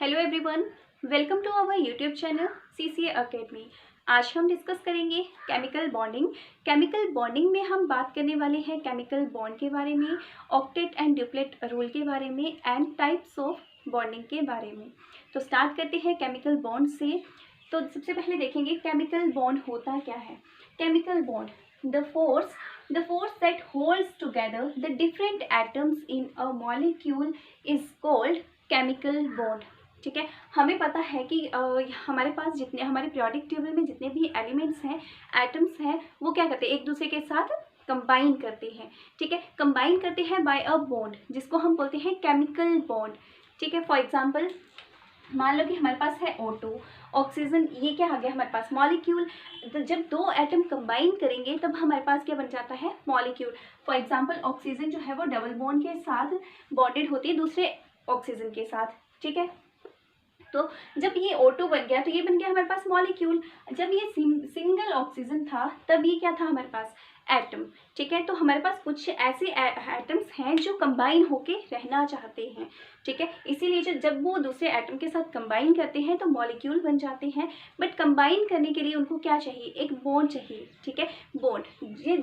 Hello everyone, welcome to our YouTube channel CCA academy. आज हम discuss करेंगे chemical bonding. Chemical bonding में हम बात करने वाले हैं केमिकल बॉन्ड के बारे में, ऑक्टेट एंड ड्यूप्लेट रूल के बारे में एंड टाइप्स ऑफ बॉन्डिंग के बारे में। तो स्टार्ट करते हैं केमिकल बॉन्ड से। तो सबसे पहले देखेंगे केमिकल बॉन्ड होता क्या है। Chemical bond, the force that holds together the different atoms in a molecule is called chemical bond। ठीक है, हमें पता है कि हमारे पास जितने हमारे पीरियोडिक टेबल में जितने भी एलिमेंट्स हैं, एटम्स हैं, वो क्या करते हैं, एक दूसरे के साथ कंबाइन करते हैं। ठीक है, कंबाइन करते हैं बाय अ बॉन्ड, जिसको हम बोलते हैं केमिकल बॉन्ड। ठीक है, फॉर एग्जांपल मान लो कि हमारे पास है O2, ऑक्सीजन, ये क्या आ गया हमारे पास मॉलिक्यूल। जब दो एटम कंबाइन करेंगे तब हमारे पास क्या बन जाता है, मॉलिक्यूल। फॉर एग्जांपल ऑक्सीजन जो है वो डबल बॉन्ड के साथ बॉन्डेड होती है दूसरे ऑक्सीजन के साथ। ठीक है, तो जब ये O2 बन गया तो ये बन गया हमारे पास मॉलिक्यूल। जब ये सिंगल ऑक्सीजन था तब ये क्या था हमारे पास, एटम। ठीक है, तो हमारे पास कुछ ऐसे एटम्स हैं जो कंबाइन होके रहना चाहते हैं। ठीक है, इसीलिए जब वो दूसरे एटम के साथ कंबाइन करते हैं तो मॉलिक्यूल बन जाते हैं। बट कंबाइन करने के लिए उनको क्या चाहिए, एक बॉन्ड चाहिए। ठीक है, बॉन्ड,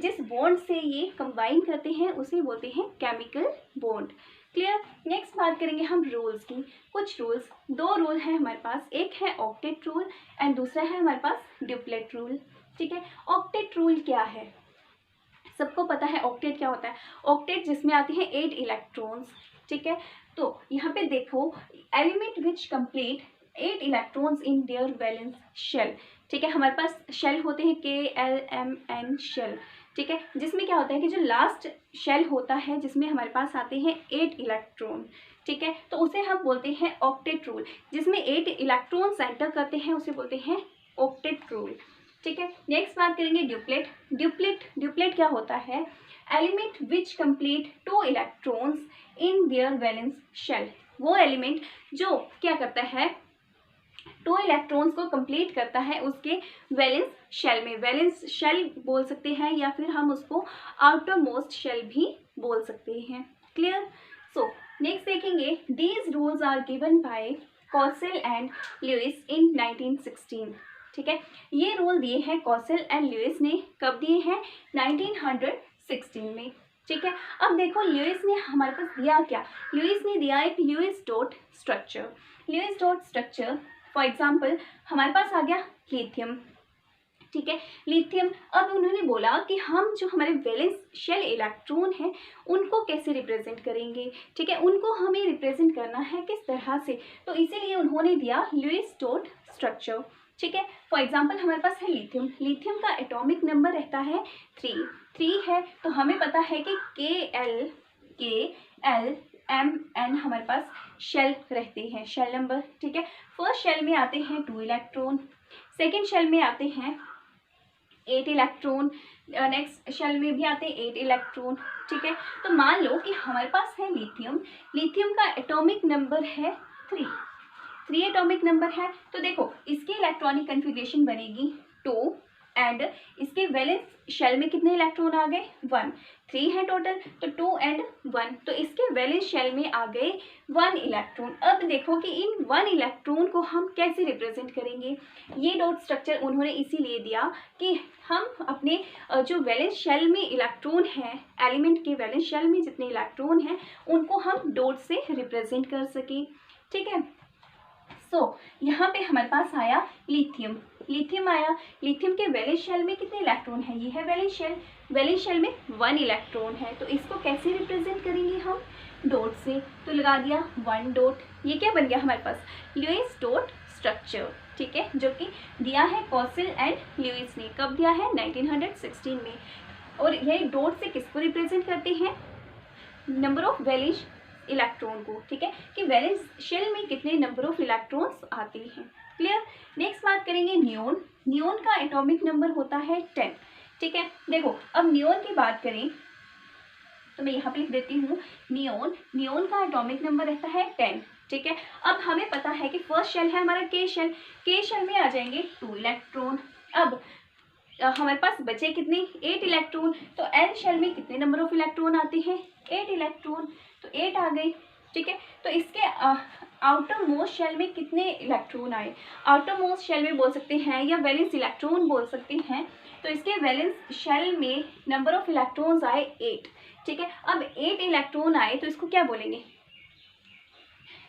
जिस बॉन्ड से ये कंबाइन करते हैं उसे बोलते हैं केमिकल बॉन्ड। क्लियर। नेक्स्ट बात करेंगे हम रूल्स की। कुछ रूल्स, दो रूल हैं हमारे पास, एक है ऑक्टेट रूल एंड दूसरा है हमारे पास ड्यूप्लेट रूल। ठीक है, ऑक्टेट रूल क्या है, सबको पता है ऑक्टेट क्या होता है। ऑक्टेट जिसमें आते हैं 8 इलेक्ट्रॉन्स। ठीक है, तो यहाँ पे देखो, element which complete 8 electrons in their valence shell. ठीक है, हमारे पास शेल होते हैं KLMN शेल। ठीक है, जिसमें क्या होता है कि जो लास्ट शेल होता है जिसमें हमारे पास आते हैं 8 इलेक्ट्रॉन। ठीक है, तो उसे हम बोलते हैं ऑक्टेट रूल। जिसमें 8 इलेक्ट्रॉन्स एंटर करते हैं उसे बोलते हैं ऑक्टेट रूल। ठीक है, नेक्स्ट बात करेंगे ड्यूप्लेट क्या होता है, element which complete 2 electrons in their valence shell. वो एलिमेंट जो क्या करता है, 2 इलेक्ट्रॉन्स को कंप्लीट करता है उसके वैलेंस शेल में। वैलेंस शेल बोल सकते हैं या फिर हम उसको आउटर मोस्ट शेल भी बोल सकते हैं। क्लियर। सो नेक्स्ट देखेंगे, these rules are given by Kossel and Lewis in 1916। ठीक है, ये रूल दिए हैं कॉसेल एंड ल्यूइस ने, कब दिए हैं, 1916 में। ठीक है, अब देखो ल्यूइस ने हमारे पास दिया क्या, ल्यूइस ने दिया एक Lewis dot structure. Lewis dot structure for example हमारे पास आ गया लिथियम। ठीक है, लिथियम, अब उन्होंने बोला कि हम जो हमारे वैलेंस शेल इलेक्ट्रॉन हैं उनको कैसे रिप्रेजेंट करेंगे। ठीक है, उनको हमें रिप्रेजेंट करना है किस तरह से, तो इसीलिए उन्होंने दिया ल्यूइस डॉट स्ट्रक्चर। ठीक है, फॉर एग्जांपल हमारे पास है लिथियम का एटॉमिक नंबर रहता है 3 है। तो हमें पता है कि KLMN हमारे पास शेल रहते हैं, शेल नंबर। ठीक है, फर्स्ट शेल में आते हैं 2 इलेक्ट्रॉन, सेकेंड शेल में आते हैं 8 इलेक्ट्रॉन, नेक्स्ट शेल में भी आते हैं 8 इलेक्ट्रॉन। ठीक है, तो मान लो कि हमारे पास है लिथियम का एटॉमिक नंबर है 3 एटॉमिक नंबर है। तो देखो इसकी इलेक्ट्रॉनिक कन्फिग्रेशन बनेगी 2 एंड इसके वैलेंस शेल में कितने इलेक्ट्रॉन आ गए, 1। 3 है टोटल, तो 2 एंड 1, तो इसके वैलेंस शेल में आ गए 1 इलेक्ट्रॉन। अब देखो कि इन 1 इलेक्ट्रॉन को हम कैसे रिप्रेजेंट करेंगे। ये डॉट स्ट्रक्चर उन्होंने इसीलिए दिया कि हम अपने जो वैलेंस शेल में इलेक्ट्रॉन हैं, एलिमेंट के वैलेंस शेल में जितने इलेक्ट्रॉन हैं उनको हम डॉट से रिप्रेजेंट कर सकें। ठीक है, यहाँ पे हमारे पास आया लिथियम आया। लिथियम के वैलेंस शेल में कितने इलेक्ट्रॉन है, ये है वैलेंस शेल में 1 इलेक्ट्रॉन है। तो इसको कैसे रिप्रेजेंट करेंगे हम, डॉट से। तो लगा दिया 1 डॉट, ये क्या बन गया हमारे पास, ल्यूइस डॉट स्ट्रक्चर। ठीक है, जो कि दिया है कॉसेल एंड ल्यूइस ने, कब दिया है, 1916 में। और ये डॉट से किसको रिप्रेजेंट करते हैं, नंबर ऑफ वैलेंस इलेक्ट्रॉन को। ठीक है, कि वैलेंस शेल में कितने नंबर ऑफ इलेक्ट्रॉन्स आते हैं। क्लियर। नेक्स्ट बात करेंगे नियोन का एटॉमिक नंबर होता है 10। ठीक है, देखो अब नियोन की बात करें तो मैं यहाँ पे लिख देती हूँ, नियोन का एटॉमिक नंबर रहता है 10। ठीक है, अब हमें पता है कि फर्स्ट शेल है हमारा के शेल में आ जाएंगे 2 इलेक्ट्रॉन। अब हमारे पास बचे कितने, 8 इलेक्ट्रॉन। तो एल शेल में कितने नंबर ऑफ इलेक्ट्रॉन आते हैं, 8 इलेक्ट्रॉन, तो 8 आ गए। ठीक है। तो इसके आउटर मोस्ट शेल में कितने इलेक्ट्रॉन आए, आउटर मोस्ट शेल में बोल सकते हैं या वैलेंस इलेक्ट्रॉन बोल सकते हैं। तो इसके वैलेंस शेल में नंबर ऑफ इलेक्ट्रॉन्स आए 8, ठीक है। अब 8 इलेक्ट्रॉन आए तो इसको क्या बोलेंगे,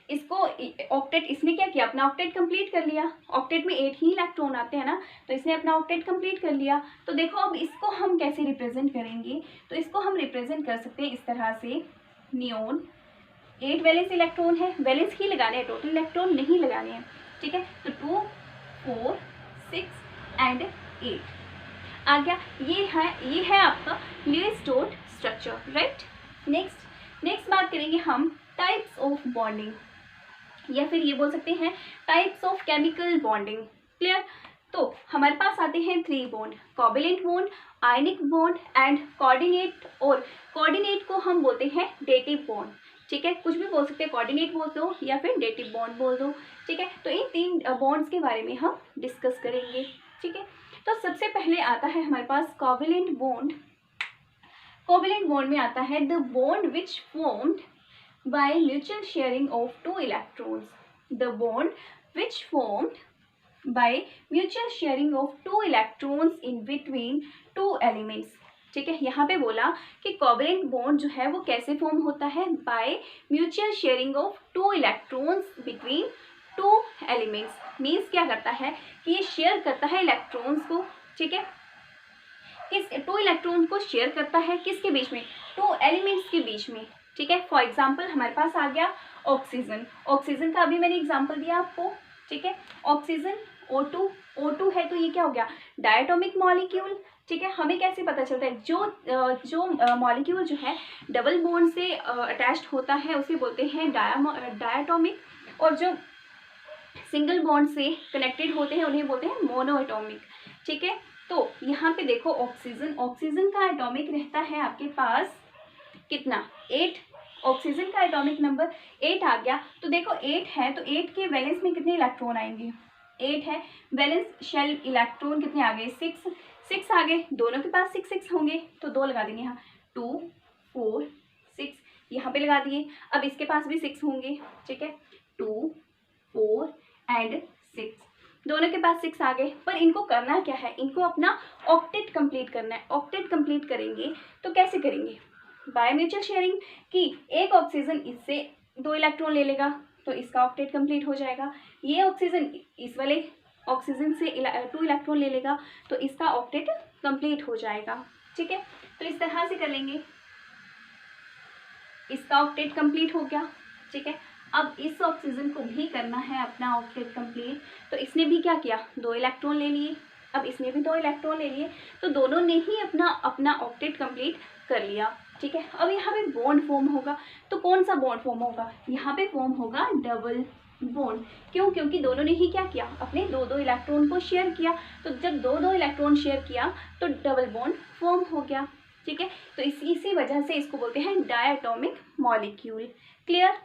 इसको ऑक्टेट, इसने क्या किया, अपना ऑक्टेट कंप्लीट कर लिया। ऑक्टेट में 8 ही इलेक्ट्रॉन आते हैं ना, तो इसने अपना ऑक्टेट कंप्लीट कर लिया। तो देखो अब इसको हम कैसे रिप्रेजेंट करेंगे, तो इसको हम रिप्रेजेंट कर सकते हैं इस तरह से, नियोन 8 वैलेंस इलेक्ट्रॉन है, वैलेंस ही लगाने हैं, टोटल इलेक्ट्रॉन नहीं लगाने हैं, ठीक है। तो 2 4 6 एंड 8 आ गया। ये है आपका Lewis dot structure, right. Next बात करेंगे हम टाइप्स ऑफ बॉन्डिंग, या फिर ये बोल सकते हैं types of chemical bonding. Clear. तो हमारे पास आते हैं 3 bond, covalent bond, ionic bond and coordinate, और कोऑर्डिनेट को हम बोलते हैं डेटिव बॉन्ड, ठीक है। कुछ भी बोल सकते हैं, कोऑर्डिनेट बोल दो या फिर डेटिव बॉन्ड बोल दो, ठीक है। तो इन 3 बॉन्ड्स के बारे में हम डिस्कस करेंगे, ठीक है। तो सबसे पहले आता है हमारे पास कोवैलेंट बॉन्ड। कोवैलेंट बॉन्ड में आता है the bond which formed by mutual sharing of 2 electrons, the bond which formed by mutual sharing of 2 electrons in between 2 elements, ठीक है। यहाँ पे बोला कि कोवैलेंट बॉन्ड जो है वो कैसे फॉर्म होता है, by mutual sharing of 2 electrons between 2 elements. Means क्या करता है कि ये शेयर करता है इलेक्ट्रॉन्स को, ठीक है, किस 2 इलेक्ट्रॉन को शेयर करता है, किसके बीच में, 2 एलिमेंट्स के बीच में, ठीक है। फॉर एग्जाम्पल हमारे पास आ गया ऑक्सीजन, ऑक्सीजन का अभी मैंने एग्जाम्पल दिया आपको, ठीक है। ऑक्सीजन O2 है, तो ये क्या हो गया, डायटोमिक मॉलिक्यूल, ठीक है। हमें कैसे पता चलता है, जो मॉलिक्यूल जो है डबल बॉन्ड से अटैच्ड होता है उसे बोलते हैं डायटोमिक, और जो सिंगल बॉन्ड से कनेक्टेड होते हैं उन्हें बोलते हैं मोनोएटॉमिक, ठीक है। तो यहाँ पे देखो ऑक्सीजन का एटॉमिक रहता है आपके पास कितना, 8, ऑक्सीजन का एटॉमिक नंबर 8 आ गया। तो देखो 8 है, तो 8 के वैलेंस में कितने इलेक्ट्रॉन आएंगे, 8 है, वैलेंस शेल इलेक्ट्रॉन कितने आ गए, 6 आ गए, दोनों के पास 6 होंगे, तो 2 लगा देंगे यहाँ, 2 4 6 यहाँ पे लगा दिए। अब इसके पास भी 6 होंगे, ठीक है, 2 4 एंड 6, दोनों के पास 6 आ गए। पर इनको करना क्या है, इनको अपना ऑक्टेट कंप्लीट करना है। ऑक्टेट कंप्लीट करेंगे तो कैसे करेंगे, बाय म्यूचुअल शेयरिंग, कि एक ऑक्सीजन इससे 2 इलेक्ट्रॉन ले लेगा तो इसका ऑक्टेट कंप्लीट हो जाएगा, ये ऑक्सीजन इस वाले ऑक्सीजन से 2 इलेक्ट्रॉन ले लेगा तो इसका ऑक्टेट कंप्लीट हो जाएगा, ठीक है। तो इस तरह से कर लेंगे, इसका ऑक्टेट कंप्लीट हो गया, ठीक है। अब इस ऑक्सीजन को भी करना है अपना ऑक्टेट कंप्लीट, तो इसने भी क्या किया, 2 इलेक्ट्रॉन ले लिए, अब इसने भी 2 इलेक्ट्रॉन ले लिए, तो दोनों ने ही अपना ऑक्टेट कंप्लीट कर लिया, ठीक है। अब यहाँ पे बॉन्ड फॉर्म होगा, तो कौन सा बॉन्ड फॉर्म होगा, यहाँ पे फॉर्म होगा डबल बॉन्ड। क्यों, क्योंकि दोनों ने ही क्या किया, अपने 2 इलेक्ट्रॉन को शेयर किया, तो जब 2 इलेक्ट्रॉन शेयर किया तो डबल बॉन्ड फॉर्म हो गया, ठीक है। तो इसी वजह से इसको बोलते हैं डायटोमिक मॉलिक्यूल। क्लियर।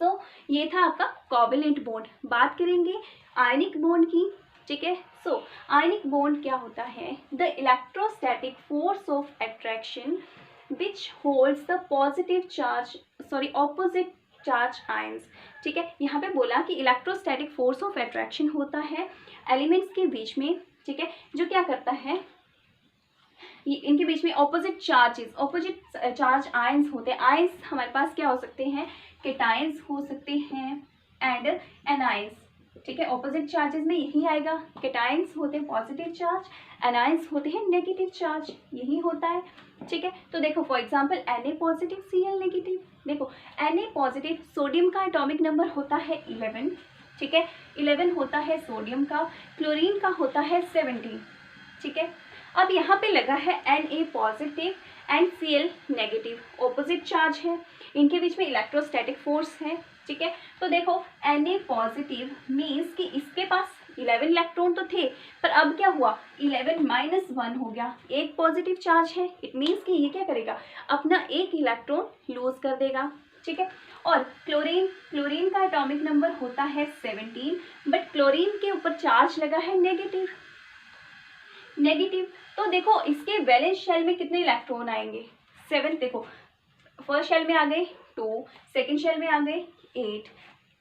सो ये था आपका कोवैलेंट बॉन्ड। बात करेंगे आयनिक बॉन्ड की, ठीक है। सो आयनिक बॉन्ड क्या होता है, the electrostatic force of attraction which holds the opposite charge ions, ठीक है। यहाँ पे बोला कि इलेक्ट्रोस्टैटिक फोर्स ऑफ अट्रैक्शन होता है एलिमेंट्स के बीच में, ठीक है, जो क्या करता है, इनके बीच में ऑपोजिट चार्ज आयंस होते हैं। आयंस हमारे पास क्या हो सकते हैं, केटायंस हो सकते हैं एंड एनायंस, ठीक है। ऑपोजिट चार्जेस में यही आएगा, केटायंस होते हैं पॉजिटिव चार्ज, एनायंस होते हैं नेगेटिव चार्ज, यही होता है, ठीक है। तो देखो for example Na positive Cl negative, देखो Na पॉजिटिव, सोडियम का एटॉमिक नंबर होता है 11, ठीक है, 11 होता है सोडियम का, क्लोरीन का होता है 17, ठीक है। अब यहाँ पे लगा है Na positive and Cl negative, opposite charge है, इनके बीच में इलेक्ट्रोस्टैटिक फोर्स है, ठीक है। तो देखो Na पॉजिटिव मीन्स कि इसके पास 11 इलेक्ट्रॉन तो थे, पर अब क्या हुआ, 11 - 1 हो गया, एक पॉजिटिव चार्ज है, इट मीन्स कि ये क्या करेगा, अपना एक इलेक्ट्रॉन लूज कर देगा, ठीक है। और क्लोरीन का एटॉमिक नंबर होता है 17, बट क्लोरीन के ऊपर चार्ज लगा है नेगेटिव। तो देखो इसके वैलेंस शेल में कितने इलेक्ट्रॉन आएंगे, 7, देखो फर्स्ट शेल में आ गए 2, सेकेंड शेल में आ गए 8,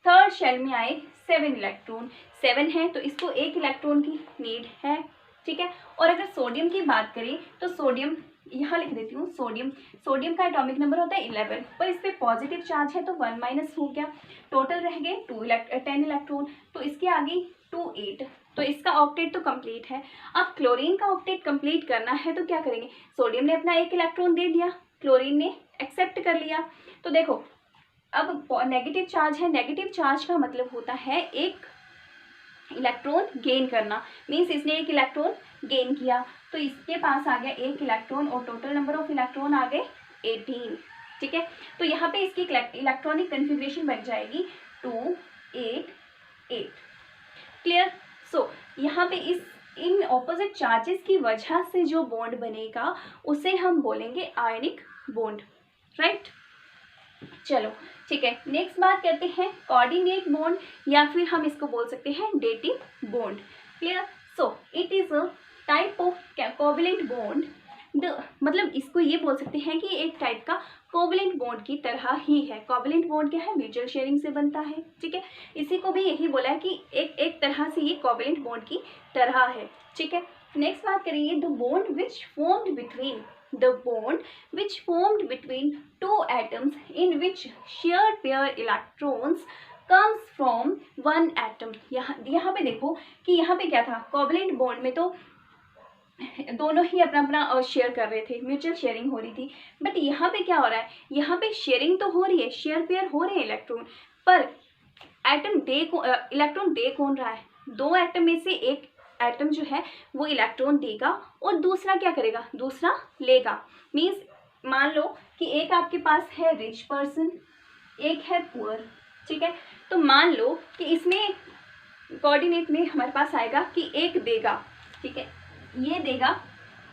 थर्ड शेल में आए 7 इलेक्ट्रॉन, 7 है तो इसको 1 इलेक्ट्रॉन की नीड है, ठीक है। और अगर सोडियम की बात करें तो सोडियम यहाँ लिख देती हूँ, सोडियम का एटॉमिक नंबर होता है 11, पर इस पर पॉजिटिव चार्ज है तो 1 माइनस हो गया, टोटल रह गए 10 इलेक्ट्रॉन, तो इसके आगे 2 8, तो इसका ऑक्टेट तो कंप्लीट है। अब क्लोरीन का ऑक्टेट कंप्लीट करना है तो क्या करेंगे, सोडियम ने अपना 1 इलेक्ट्रॉन दे दिया, क्लोरीन ने एक्सेप्ट कर लिया, तो देखो अब नेगेटिव चार्ज है, नेगेटिव चार्ज का मतलब होता है 1 इलेक्ट्रॉन गेन करना, मीन्स इसने 1 इलेक्ट्रॉन गेन किया, तो इसके पास आ गया 1 इलेक्ट्रॉन और टोटल नंबर ऑफ इलेक्ट्रॉन आ गए 18, ठीक है। तो यहाँ पे इसकी इलेक्ट्रॉनिक कन्फिग्रेशन बन जाएगी 2 8 8, क्लियर। सो यहाँ पे इन ऑपोजिट चार्जेस की वजह से जो बॉन्ड बनेगा उसे हम बोलेंगे आयनिक बॉन्ड, राइट। चलो ठीक है, नेक्स्ट बात करते हैं कोऑर्डिनेट बॉन्ड, या फिर हम इसको बोल सकते हैं dating bond, clear. So it is a type of covalent bond, मतलब इसको ये बोल सकते हैं कि एक टाइप का कोवैलेंट बॉन्ड की तरह ही है। कोवैलेंट बॉन्ड क्या है, म्यूचुअल शेयरिंग से बनता है, ठीक है। इसी को भी यही बोला है कि एक तरह से ये कोवैलेंट बॉन्ड की तरह है, ठीक है। नेक्स्ट बात करेंगे the bond which formed between two atoms in which shared pair electrons comes from one atom। यहाँ पे देखो कि यहाँ पे क्या था, कोवैलेंट बॉन्ड में तो दोनों ही अपना अपना शेयर कर रहे थे, म्यूचुअल शेयरिंग हो रही थी, बट यहाँ पे क्या हो रहा है, यहाँ पे शेयरिंग तो हो रही है, शेयर पेयर हो रहे हैं इलेक्ट्रॉन, पर इलेक्ट्रॉन दे कौन रहा है, 2 एटम में से एक एटम जो है वो इलेक्ट्रॉन देगा और दूसरा क्या करेगा, दूसरा लेगा। मीन्स मान लो कि एक आपके पास है रिच पर्सन, एक है पुअर, ठीक है। तो मान लो कि इसमें कोऑर्डिनेट में हमारे पास आएगा कि एक देगा, ठीक है, ये देगा,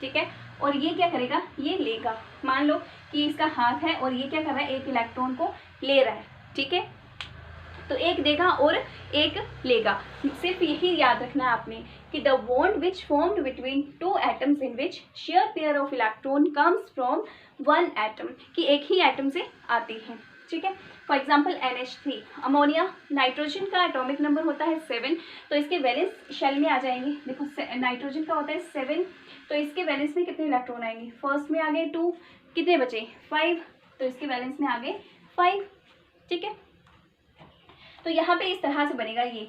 ठीक है, और ये क्या करेगा, ये लेगा। मान लो कि इसका हाथ है और ये क्या कर रहा है, एक इलेक्ट्रॉन को ले रहा है, ठीक है। तो एक देगा और एक लेगा। सिर्फ यही याद रखना है आपने कि the bond which formed between 2 atoms in which share pair of electron comes from 1 atom, कि एक ही एटम से आती है, ठीक है। For example NH3, ammonia, nitrogen का एटॉमिक नंबर होता है 7, तो इसके वैलेंस शेल में आ जाएंगे। देखो नाइट्रोजन का होता है 7, तो इसके वैलेंस में कितने इलेक्ट्रॉन आएंगे, फर्स्ट में आ गए 2, कितने बचे 5, तो इसके वैलेंस में आ गए 5, ठीक है। तो यहाँ पे इस तरह से बनेगा ये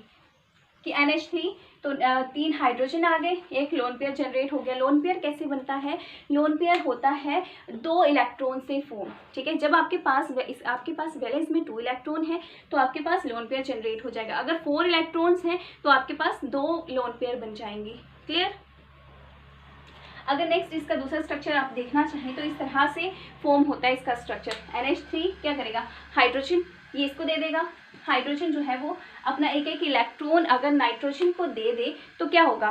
कि NH3, तो 3 हाइड्रोजन आ गए, एक लोन पेयर जनरेट हो गया। लोन पेयर कैसे बनता है, लोन पेयर होता है 2 इलेक्ट्रॉन से फॉर्म, ठीक है। जब आपके पास वैलेंस में 2 इलेक्ट्रॉन है तो आपके पास लोन पेयर जनरेट हो जाएगा। अगर 4 इलेक्ट्रॉन्स हैं तो आपके पास 2 लोन पेयर बन जाएंगे, क्लियर। अगर नेक्स्ट इसका दूसरा स्ट्रक्चर आप देखना चाहें तो इस तरह से फॉर्म होता है इसका स्ट्रक्चर। NH3 क्या करेगा, हाइड्रोजन ये इसको दे देगा, हाइड्रोजन जो है वो अपना एक एक इलेक्ट्रॉन अगर नाइट्रोजन को दे दे तो क्या होगा,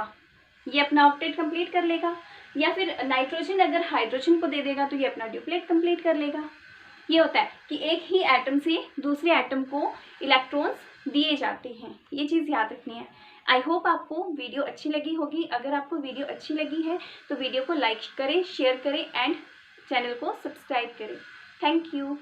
ये अपना ऑक्टेट कंप्लीट कर लेगा, या फिर नाइट्रोजन अगर हाइड्रोजन को दे देगा तो ये अपना ड्यूप्लेट कंप्लीट कर लेगा। ये होता है कि एक ही एटम से दूसरे एटम को इलेक्ट्रॉन्स दिए जाते हैं, ये चीज़ याद रखनी है। आई होप आपको वीडियो अच्छी लगी होगी। अगर आपको वीडियो अच्छी लगी है तो वीडियो को लाइक करें, शेयर करें एंड चैनल को सब्सक्राइब करें। Thank you.